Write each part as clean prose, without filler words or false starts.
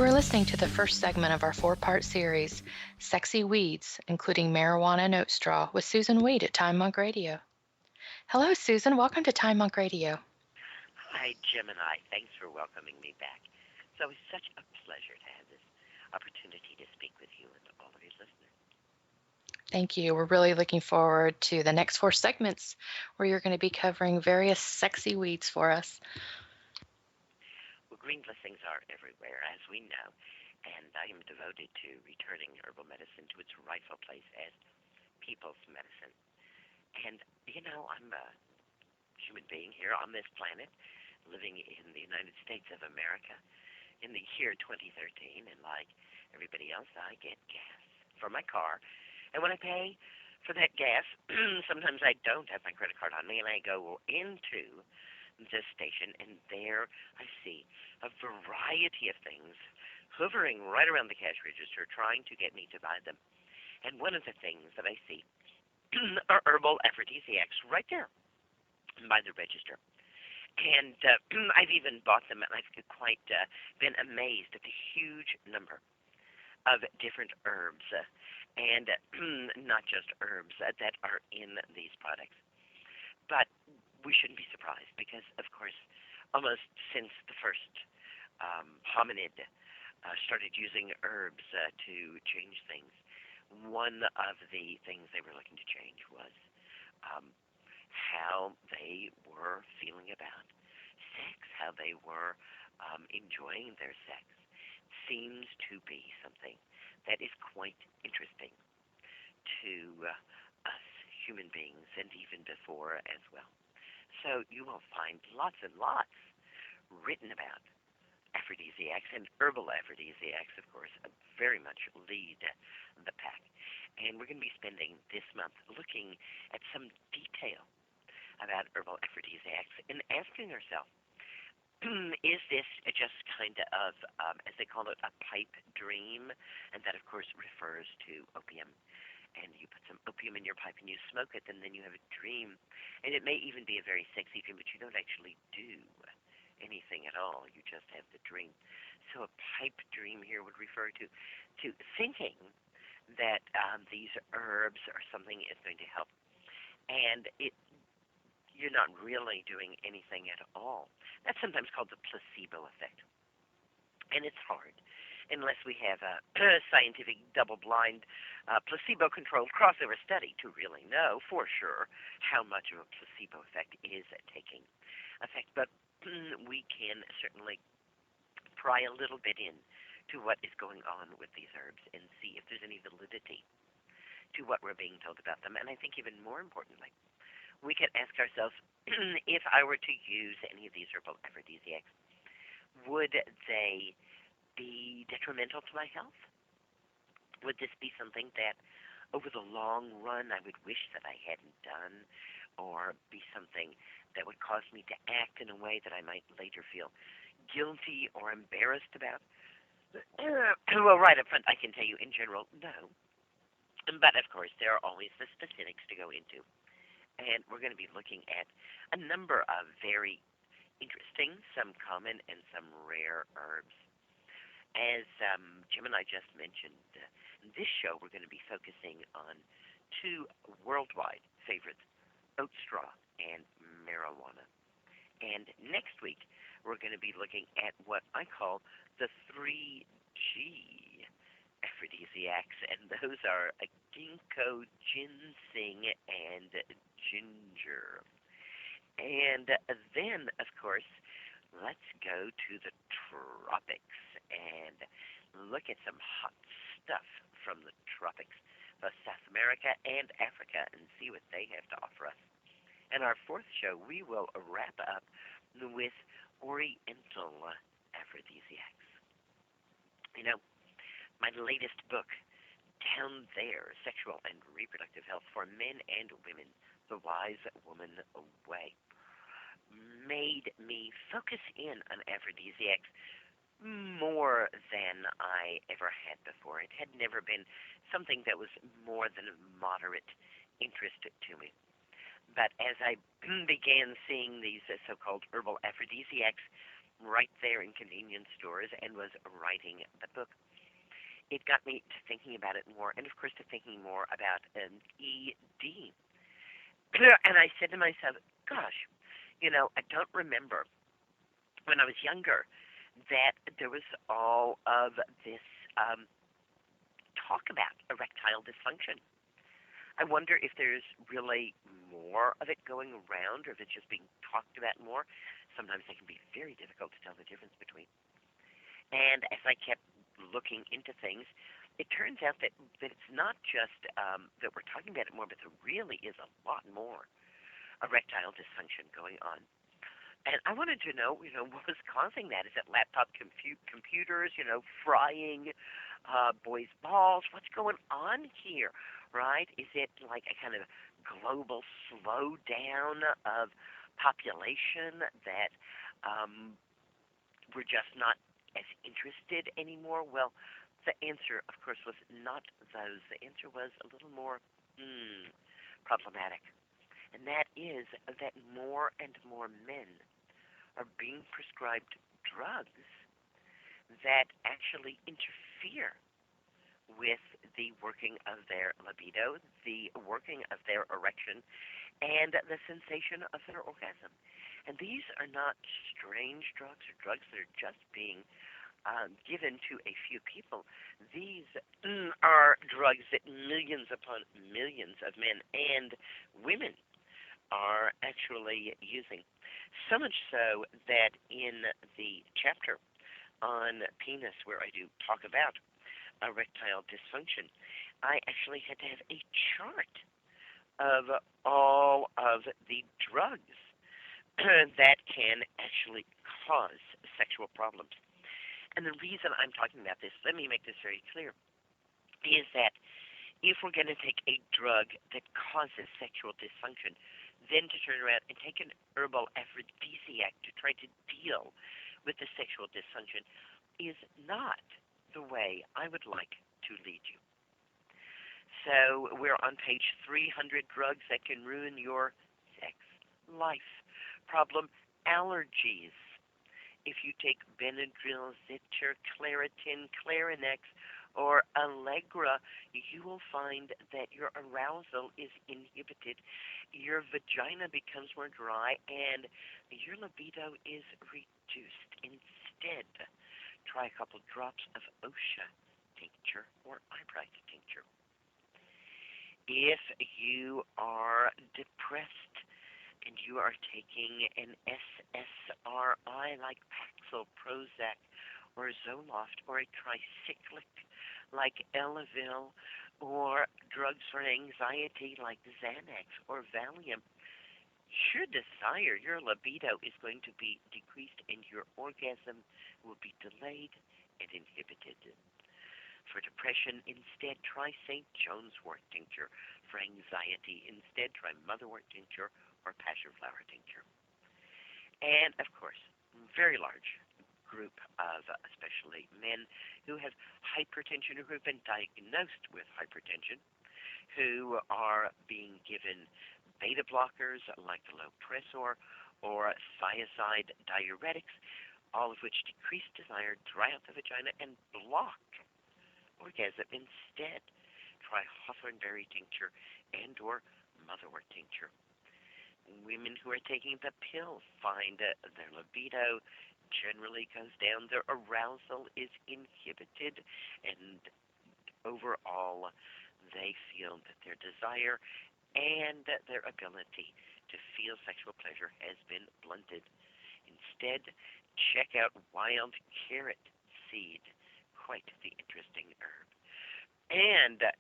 You are listening to the first segment of our four-part series, Sexy Weeds, including marijuana and oat straw, with Susan Weed at Time Monk Radio. Hello, Susan. Welcome to Time Monk Radio. Hi, Gemini. Thanks for welcoming me back. It's always such a pleasure to have this opportunity to speak with you and all of your listeners. Thank you. We're really looking forward to the next four segments where you're going to be covering various sexy weeds for us. Well, green blessings are everywhere, as we know, and I am devoted to returning herbal medicine to its rightful place as people's medicine. And, I'm a human being here on this planet, living in the United States of America in the year 2013, and like everybody else, I get gas for my car. And when I pay for that gas, sometimes I don't have my credit card on me, and I go into the station, and there I see a variety of things hovering right around the cash register, trying to get me to buy them. And one of the things that I see are herbal aphrodisiacs right there by the register. And I've even bought them, and I've quite been amazed at the huge number of different herbs, and not just herbs, that are in these products. But we shouldn't be surprised because, of course, almost since the first hominid started using herbs to change things, one of the things they were looking to change was how they were feeling about sex, how they were enjoying their sex. Seems to be something that is quite interesting to us human beings, and even before as well. So you will find lots and lots written about aphrodisiacs, and herbal aphrodisiacs, of course, very much lead the pack. And we're going to be spending this month looking at some detail about herbal aphrodisiacs and asking ourselves, is this just kind of, as they call it, a pipe dream? And that, of course, refers to opium. And you put some opium in your pipe and you smoke it, and then you have a dream. And it may even be a very sexy dream, but you don't actually do anything at all. You just have the dream. So a pipe dream here would refer to thinking that these herbs or something is going to help. And you're not really doing anything at all. That's sometimes called the placebo effect. And it's hard unless we have a scientific double-blind placebo-controlled crossover study to really know for sure how much of a placebo effect is taking effect. But we can certainly pry a little bit in to what is going on with these herbs and see if there's any validity to what we're being told about them. And I think even more importantly, we could ask ourselves, if I were to use any of these herbal aphrodisiacs, would they be detrimental to my health? Would this be something that over the long run I would wish that I hadn't done, or be something that would cause me to act in a way that I might later feel guilty or embarrassed about? Well, right up front, I can tell you in general, no. But, of course, there are always the specifics to go into. And we're going to be looking at a number of very interesting, some common, and some rare herbs. As Jim and I just mentioned, in this show we're going to be focusing on two worldwide favorites, oat straw and marijuana. And next week we're going to be looking at what I call the 3G aphrodisiacs, and those are ginkgo, ginseng, and ginger. And then, of course, let's go to the tropics and look at some hot stuff from the tropics, both South America and Africa, and see what they have to offer us. And our fourth show, we will wrap up with Oriental aphrodisiacs. You know, my latest book, Down There, Sexual and Reproductive Health for Men and Women, The Wise Woman Way, made me focus in on aphrodisiacs more than I ever had before. It had never been something that was more than a moderate interest to me. But as I began seeing these so-called herbal aphrodisiacs right there in convenience stores and was writing the book. It got me to thinking about it more, and of course to thinking more about ED. And I said to myself, gosh, I don't remember when I was younger that there was all of this talk about erectile dysfunction. I wonder if there's really more of it going around or if it's just being talked about more. Sometimes it can be very difficult to tell the difference between. And as I kept looking into things, it turns out that it's not just that we're talking about it more, but there really is a lot more erectile dysfunction going on. And I wanted to know, what was causing that? Is it laptop computers, frying boys' balls? What's going on here, right? Is it like a kind of global slowdown of population that we're just not as interested anymore? Well, the answer, of course, was not those. The answer was a little more problematic. And that is that more and more men are being prescribed drugs that actually interfere with the working of their libido, the working of their erection, and the sensation of their orgasm. And these are not strange drugs or drugs that are just being given to a few people. These are drugs that millions upon millions of men and women are actually using. So much so that in the chapter on penis, where I do talk about erectile dysfunction, I actually had to have a chart of all of the drugs that can actually cause sexual problems. And the reason I'm talking about this, let me make this very clear, is that if we're going to take a drug that causes sexual dysfunction, then to turn around and take an herbal aphrodisiac to try to deal with the sexual dysfunction is not the way I would like to lead you. So we're on page 300, drugs that can ruin your sex life. Problem, allergies. If you take Benadryl, Zithir, Claritin, Clarinex, or Allegra, you will find that your arousal is inhibited, your vagina becomes more dry, and your libido is reduced. Instead, try a couple drops of OSHA tincture or eyebright tincture. If you are depressed and you are taking an SSRI like Paxil, Prozac, or Zoloft, or a tricyclic like Elavil, or drugs for anxiety like Xanax or Valium, your desire, your libido is going to be decreased and your orgasm will be delayed and inhibited. For depression, instead, try St. John's wort tincture. For anxiety, instead, try motherwort tincture or passion flower tincture. And, of course, very large group of especially men who have hypertension or who have been diagnosed with hypertension, who are being given beta blockers like the Lopressor or thiazide diuretics, all of which decrease desire, dry out the vagina, and block orgasm. Instead, try hawthornberry tincture and or motherwort tincture. Women who are taking the pill find their libido generally goes down, their arousal is inhibited, and overall they feel that their desire and their ability to feel sexual pleasure has been blunted. Instead, check out wild carrot seed, quite the interesting herb. And a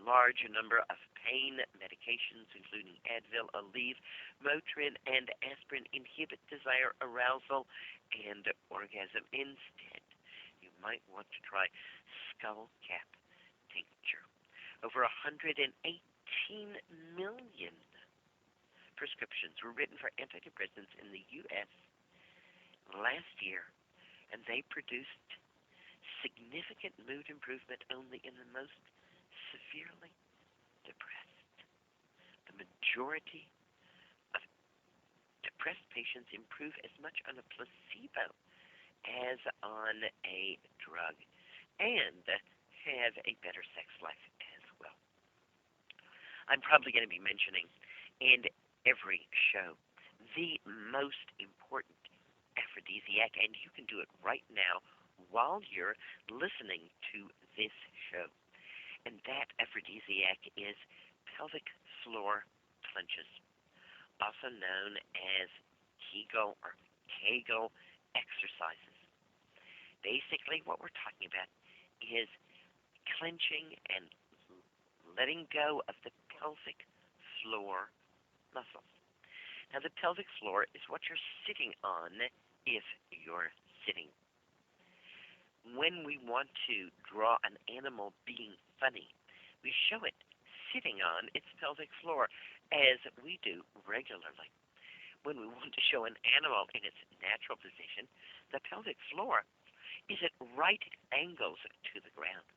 large number of pain medications, including Advil, Aleve, Motrin, and aspirin, inhibit desire, arousal, and orgasm. Instead, you might want to try skullcap tincture. Over 118 million prescriptions were written for antidepressants in the U.S. last year, and they produced significant mood improvement only in the most severely depressed. The majority of depressed patients improve as much on a placebo as on a drug and have a better sex life as well. I'm probably going to be mentioning in every show the most important aphrodisiac, and you can do it right now while you're listening to this show. And that aphrodisiac is pelvic floor clenches, also known as Kegel or Kegel exercises. Basically, what we're talking about is clenching and letting go of the pelvic floor muscles. Now, the pelvic floor is what you're sitting on if you're sitting. When we want to draw an animal being funny, we show it sitting on its pelvic floor as we do regularly. When we want to show an animal in its natural position, the pelvic floor is at right angles to the ground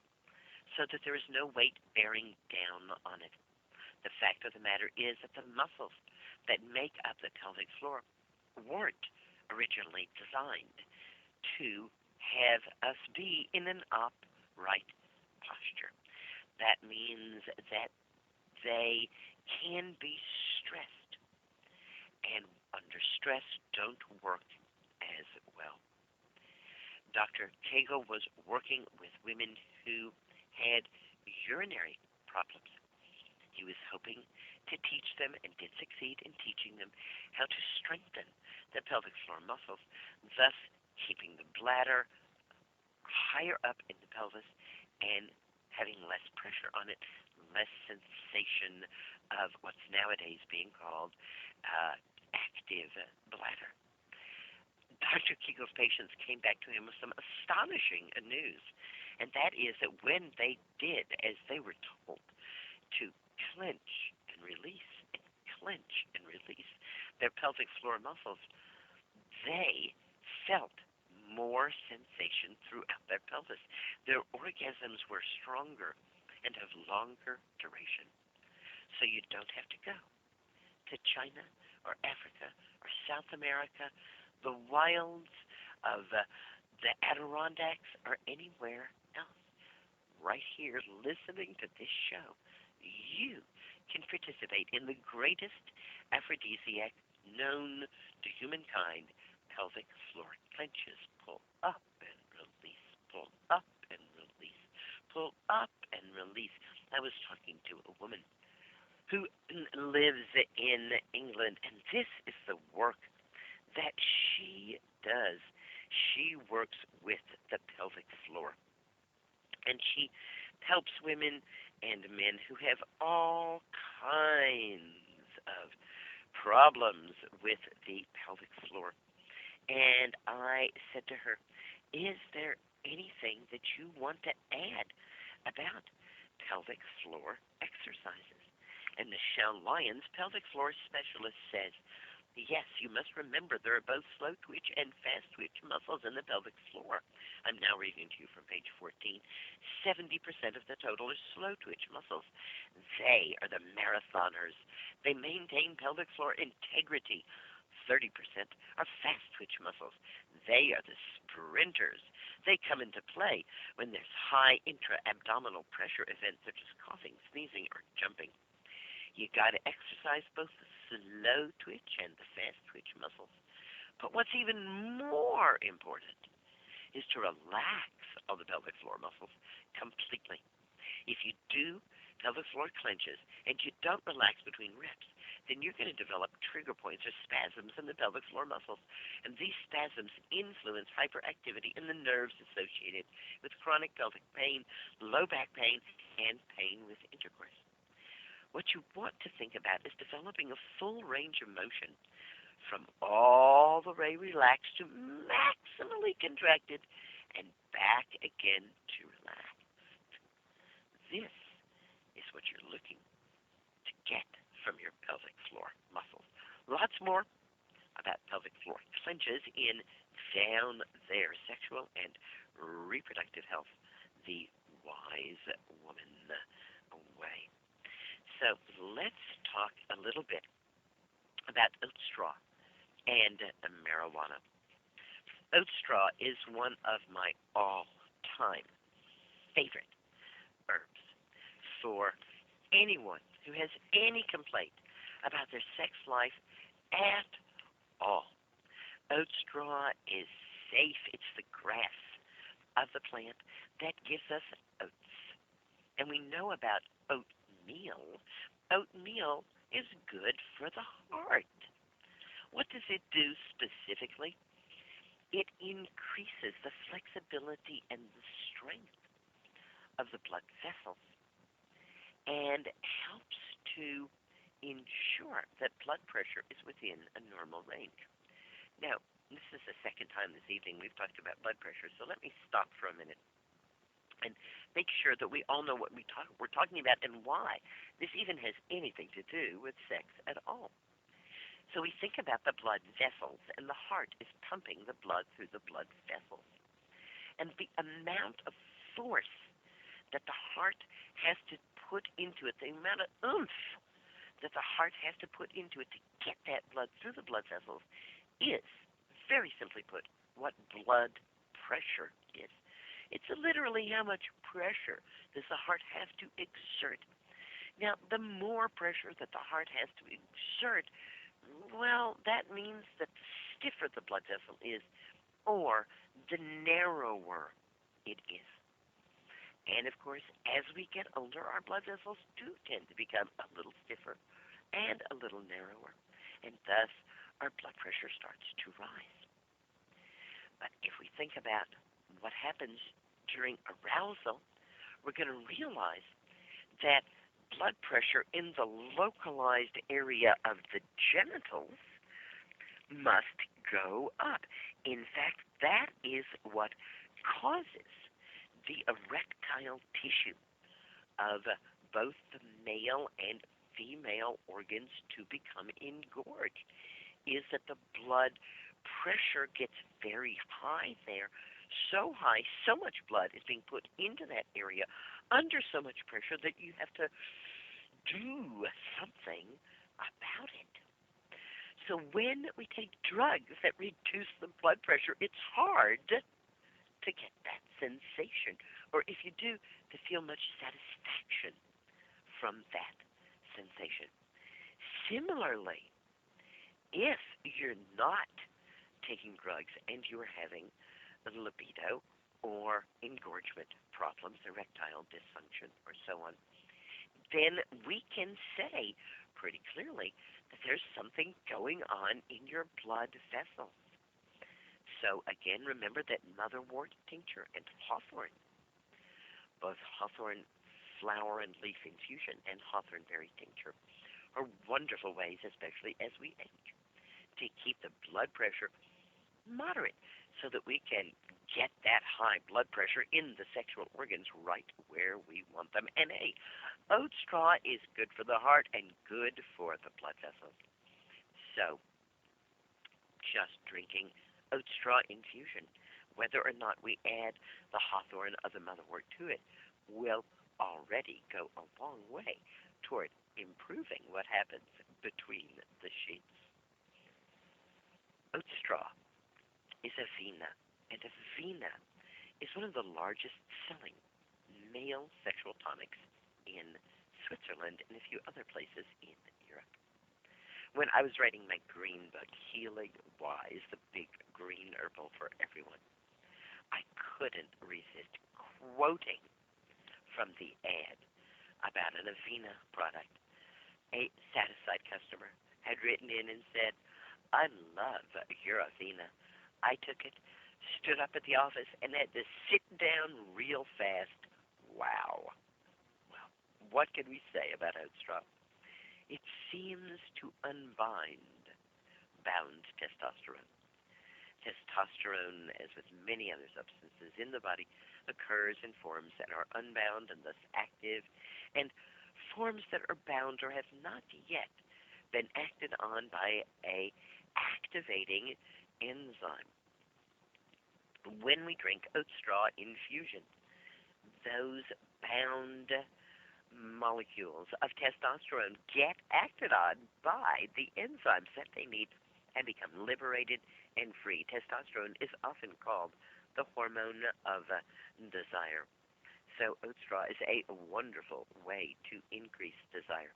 so that there is no weight bearing down on it. The fact of the matter is that the muscles that make up the pelvic floor weren't originally designed to have us be in an upright posture. That means that they can be stressed, and under stress don't work as well. Dr. Cagle was working with women who had urinary problems. He was hoping to teach them, and did succeed in teaching them, how to strengthen the pelvic floor muscles, thus keeping the bladder higher up in the pelvis and having less pressure on it, less sensation of what's nowadays being called active bladder. Dr. Kegel's patients came back to him with some astonishing news, and that is that when they did as they were told to clench and release and clench and release their pelvic floor muscles, they felt more sensation throughout their pelvis. Their orgasms were stronger and of longer duration. So you don't have to go to China or Africa or South America, the wilds of the Adirondacks, or anywhere else. Right here, listening to this show, you can participate in the greatest aphrodisiac known to humankind, pelvic floor clenches. Pull up and release, pull up and release, pull up and release. I was talking to a woman who lives in England, and this is the work that she does. She works with the pelvic floor, and she helps women and men who have all kinds of problems with the pelvic floor. And I said to her, is there anything that you want to add about pelvic floor exercises? And Michelle Lyons, pelvic floor specialist, says, yes, you must remember there are both slow twitch and fast twitch muscles in the pelvic floor. I'm now reading to you from page 14. 70% of the total are slow twitch muscles. They are the marathoners. They maintain pelvic floor integrity. 30% are fast twitch muscles. They are the sprinters. They come into play when there's high intra-abdominal pressure events such as coughing, sneezing, or jumping. You got to exercise both the slow twitch and the fast twitch muscles. But what's even more important is to relax all the pelvic floor muscles completely. If you do pelvic floor clenches and you don't relax between reps, then you're going to develop trigger points or spasms in the pelvic floor muscles. And these spasms influence hyperactivity in the nerves associated with chronic pelvic pain, low back pain, and pain with intercourse. What you want to think about is developing a full range of motion from all the way relaxed to maximally contracted and back again to relaxed. This is what you're looking to get from your pelvic floor muscles. Lots more about pelvic floor clenches in Down There, Sexual and Reproductive Health, the Wise Woman Way. So let's talk a little bit about oat straw and marijuana. Oat straw is one of my all-time favorite herbs for anyone who has any complaint about their sex life at all. Oat straw is safe. It's the grass of the plant that gives us oats. And we know about oatmeal. Oatmeal is good for the heart. What does it do specifically? It increases the flexibility and the strength of the blood vessels and helps to ensure that blood pressure is within a normal range. Now, this is the second time this evening we've talked about blood pressure, so let me stop for a minute and make sure that we all know what we're talking about and why this even has anything to do with sex at all. So we think about the blood vessels, and the heart is pumping the blood through the blood vessels. And the amount of force that the heart has to put into it, the amount of oomph that the heart has to put into it to get that blood through the blood vessels is, very simply put, what blood pressure is. It's literally how much pressure does the heart have to exert. Now, the more pressure that the heart has to exert, well, that means that the stiffer the blood vessel is, or the narrower it is. And of course, as we get older, our blood vessels do tend to become a little stiffer and a little narrower, and thus our blood pressure starts to rise. But if we think about what happens during arousal, we're going to realize that blood pressure in the localized area of the genitals must go up. In fact, that is what causes the erectile tissue of both the male and female organs to become engorged, is that the blood pressure gets very high there, so high, so much blood is being put into that area under so much pressure that you have to do something about it. So when we take drugs that reduce the blood pressure, it's hard to get that sensation, or if you do, to feel much satisfaction from that sensation. Similarly, if you're not taking drugs and you're having libido or engorgement problems, erectile dysfunction, or so on, then we can say pretty clearly that there's something going on in your blood vessels. So again, remember that motherwort tincture and hawthorn, both hawthorn flower and leaf infusion and hawthorn berry tincture, are wonderful ways, especially as we age, to keep the blood pressure moderate so that we can get that high blood pressure in the sexual organs right where we want them. And hey, oat straw is good for the heart and good for the blood vessels. So just drinking oat straw infusion, whether or not we add the hawthorn or the motherwort to it, will already go a long way toward improving what happens between the sheets. Oat straw is a vina, and a vina is one of the largest selling male sexual tonics in Switzerland and a few other places in Europe. When I was writing my green book, Healing Wise, the big green herbal for everyone, I couldn't resist quoting from the ad about an Avena product. A satisfied customer had written in and said, "I love your Avena. I took it, stood up at the office, and had to sit down real fast. Wow." Well, what can we say about oat straw? It seems to unbind bound testosterone. Testosterone, as with many other substances in the body, occurs in forms that are unbound and thus active, and forms that are bound or have not yet been acted on by a activating enzyme. When we drink oat straw infusion, those bound molecules of testosterone get acted on by the enzymes that they need and become liberated and free. Testosterone is often called the hormone of desire. So oat straw is a wonderful way to increase desire.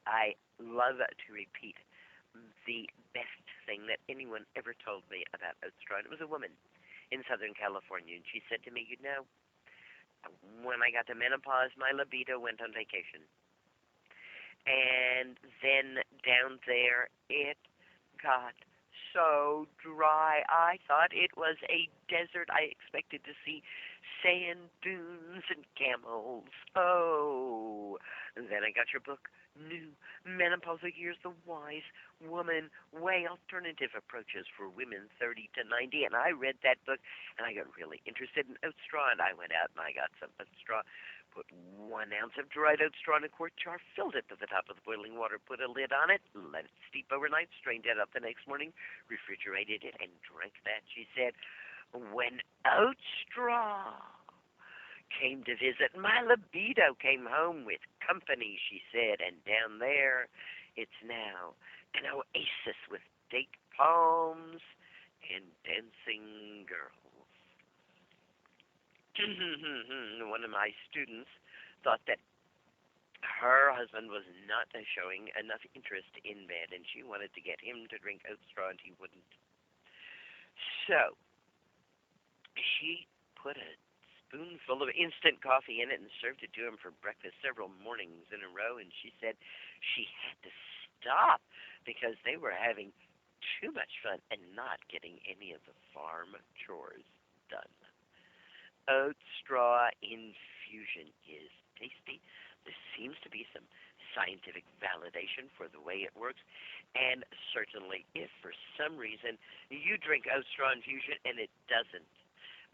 I love to repeat the best thing that anyone ever told me about oat straw. And it was a woman in Southern California, and she said to me, when I got to menopause, my libido went on vacation. And then down there, it got so dry. I thought it was a desert. I expected to see sand dunes and camels. Oh, and then I got your book, New Menopausal Years, The Wise Woman Way, Alternative Approaches for Women 30 to 90. And I read that book, and I got really interested in oat straw, and I went out and I got some oat straw, put 1 ounce of dried oat straw in a quart jar, filled it to the top of the boiling water, put a lid on it, let it steep overnight, strained it up the next morning, refrigerated it, and drank that. She said, when oat straw came to visit, my libido came home with company, she said, and down there it's now an oasis with date palms and dancing girls. One of my students thought that her husband was not showing enough interest in bed, and she wanted to get him to drink oat straw, and he wouldn't. So she put a spoonful of instant coffee in it and served it to him for breakfast several mornings in a row, and she said she had to stop because they were having too much fun and not getting any of the farm chores done. Oat straw infusion is tasty. There seems to be some scientific validation for the way it works. And certainly, if for some reason you drink oat straw infusion and it doesn't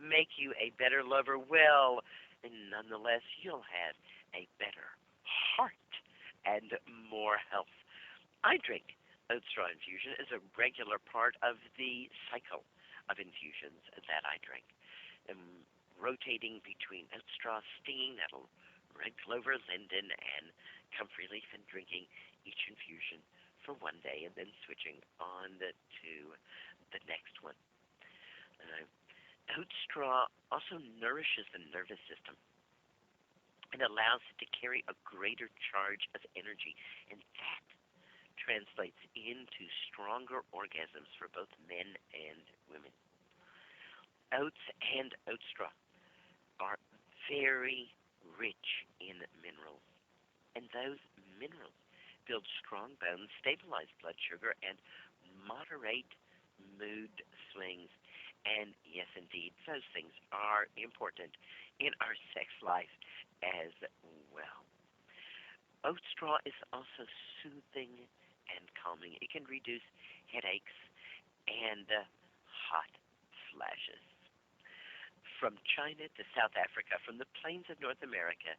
make you a better lover, well, nonetheless, you'll have a better heart and more health. I drink oat straw infusion as a regular part of the cycle of infusions that I drink. Rotating between oat straw, stinging nettle, red clover, linden, and comfrey leaf, and drinking each infusion for 1 day, and then switching on to the next one. Oat straw also nourishes the nervous system and allows it to carry a greater charge of energy, and that translates into stronger orgasms for both men and women. Oats and oat straw are very rich in minerals, and those minerals build strong bones, stabilize blood sugar, and moderate mood swings. And yes, indeed, those things are important in our sex life as well. Oat straw is also soothing and calming. It can reduce headaches and hot flashes. From China to South Africa, from the plains of North America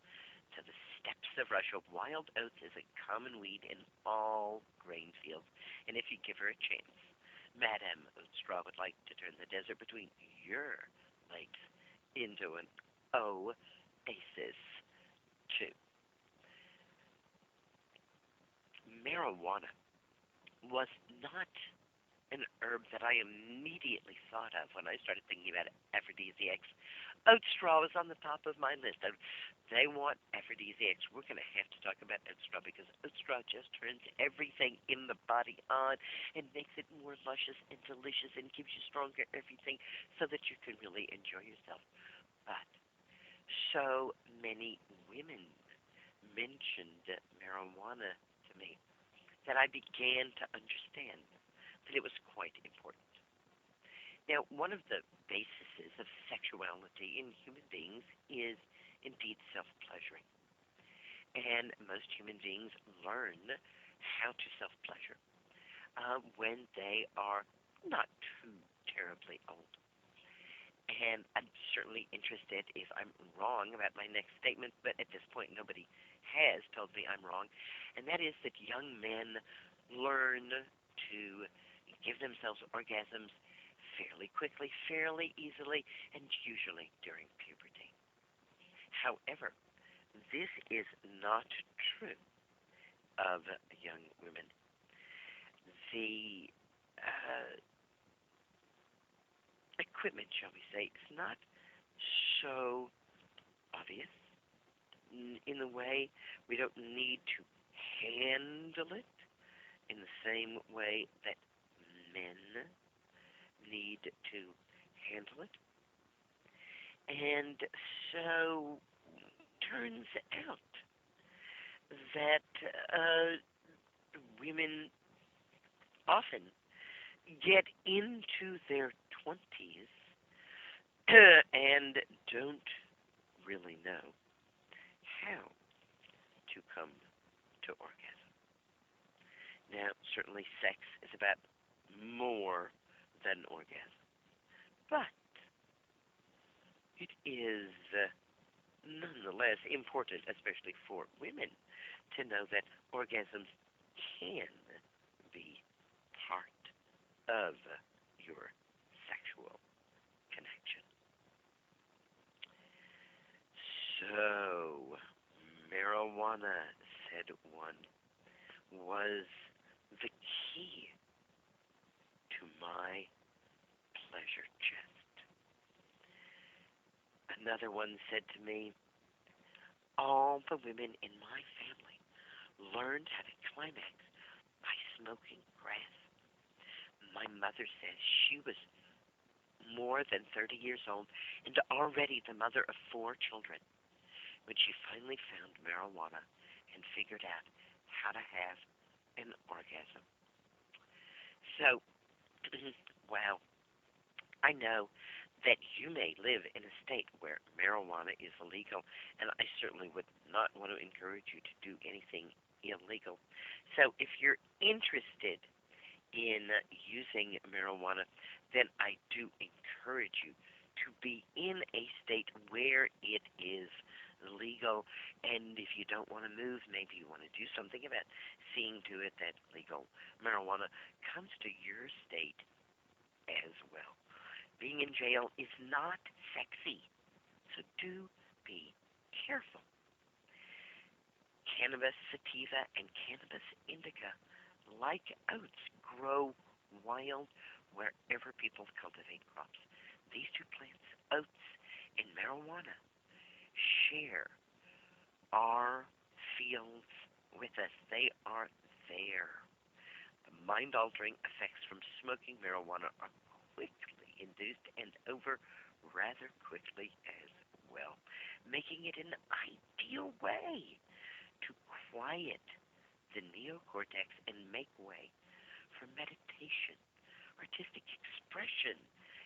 to the steppes of Russia, wild oats is a common weed in all grain fields. And if you give her a chance, Madame Oat Straw would like to turn the desert between your legs into an oasis, too. Marijuana was not an herb that I immediately thought of when I started thinking about aphrodisiacs. Oat straw was on the top of my list. They want aphrodisiacs. We're going to have to talk about oat straw because oat straw just turns everything in the body on and makes it more luscious and delicious and gives you stronger everything so that you can really enjoy yourself. But so many women mentioned marijuana to me that I began to understand that it was quite important. Now, one of the bases of sexuality in human beings is indeed self-pleasuring. And most human beings learn how to self-pleasure when they are not too terribly old. And I'm certainly interested if I'm wrong about my next statement, but at this point nobody has told me I'm wrong. And that is that young men learn to give themselves orgasms fairly quickly, fairly easily, and usually during puberty. However, this is not true of young women. the equipment, shall we say, is not so obvious in the way we don't need to handle it in the same way that men need to handle it. And so turns out that women often get into their 20s and don't really know how to come to orgasm. Now, certainly sex is about more than orgasm, but it is nonetheless important, especially for women, to know that orgasms can be part of your sexual connection. So, marijuana, said one, was the key to my pleasure chest. Another one said to me, all the women in my family learned how to climax by smoking grass. My mother says she was more than 30 years old and already the mother of 4 children when she finally found marijuana and figured out how to have an orgasm. So, wow, I know that you may live in a state where marijuana is illegal, and I certainly would not want to encourage you to do anything illegal. So if you're interested in using marijuana, then I do encourage you to be in a state where it is legal. And if you don't want to move, maybe you want to do something about seeing to it that legal marijuana comes to your state as well. Being in jail is not sexy, so do be careful. Cannabis sativa and cannabis indica, like oats, grow wild wherever people cultivate crops. These two plants, oats and marijuana, share our fields with us. They are there. The mind-altering effects from smoking marijuana are quickly induced and over rather quickly as well, making it an ideal way to quiet the neocortex and make way for meditation, artistic expression,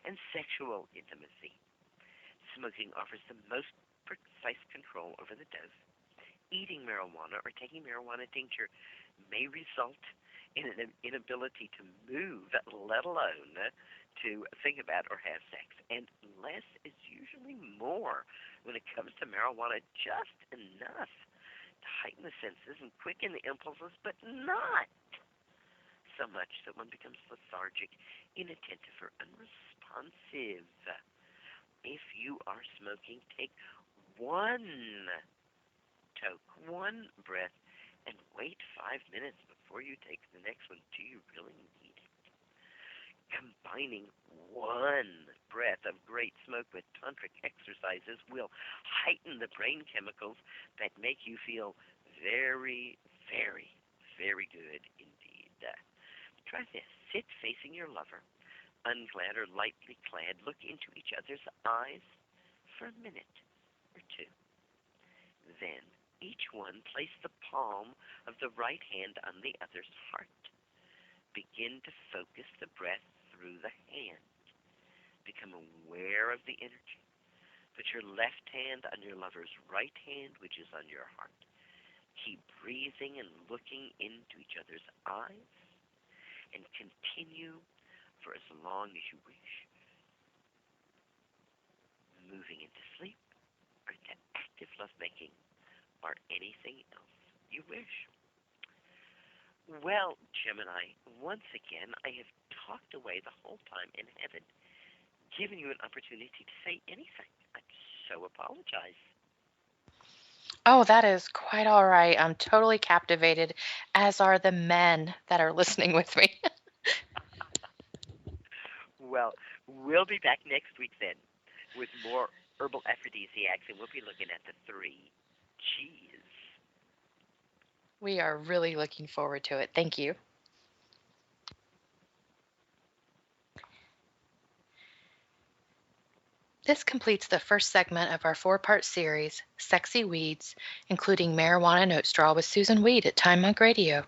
and sexual intimacy. Smoking offers the most precise control over the dose. Eating marijuana or taking marijuana tincture may result in an inability to move, let alone to think about or have sex. And less is usually more when it comes to marijuana, just enough to heighten the senses and quicken the impulses, but not so much that one becomes lethargic, inattentive, or unresponsive. If you are smoking, take one toke, one breath, and wait 5 minutes before you take the next one. Do you really need it? Combining one breath of great smoke with tantric exercises will heighten the brain chemicals that make you feel very, very, very good indeed. Try this. Sit facing your lover, unclad or lightly clad. Look into each other's eyes for a minute or two. Then, each one place the palm of the right hand on the other's heart. Begin to focus the breath through the hand. Become aware of the energy. Put your left hand on your lover's right hand, which is on your heart. Keep breathing and looking into each other's eyes, and continue for as long as you wish, moving into sleep or into active lovemaking or anything else you wish. Well, Gemini, once again, I have talked away the whole time and haven't given you an opportunity to say anything. I so apologize. Oh, that is quite all right. I'm totally captivated, as are the men that are listening with me. Well, we'll be back next week then with more herbal aphrodisiacs, and we'll be looking at the 3 Gs. We are really looking forward to it. Thank you. This completes the first segment of our 4-part series, Sexy Weeds, including marijuana note straw with Susan Weed at Time Monk Radio.